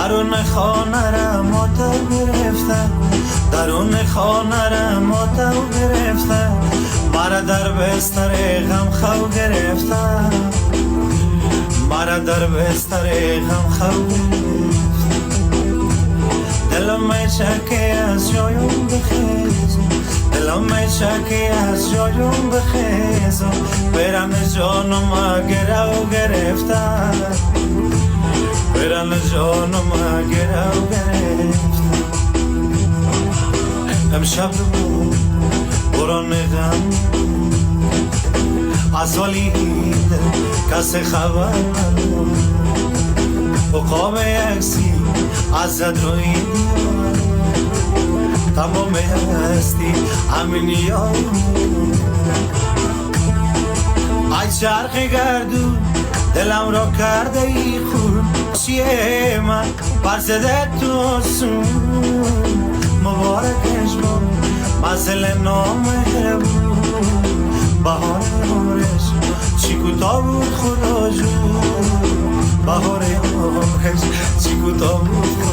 درون خانه را ماتو گرفتن، درون خانه را ماتو گرفتن، مرا در بستر غم خو گرفتن، مرا در بستر غم خو گرفتن. دلم میشه که از جایم بخیزم، دلم میشه که از جایم بخیزم، برم جانم گرو گرفتن، برم جانم گرو گرفتن. امشب بود بران غم از حالی کسی خبر ندارد، عقاب یکسی ازت روی دیوار، تمام هستی همین یاری. ای چرخ گردون دلم را کرده ای خون، چیه من برزده تو سون، مبارکش با مزل نامهربون، بهار عمرش چی کوتاه بود خدا جون، بهار عمرش چی کوتاه بود خدا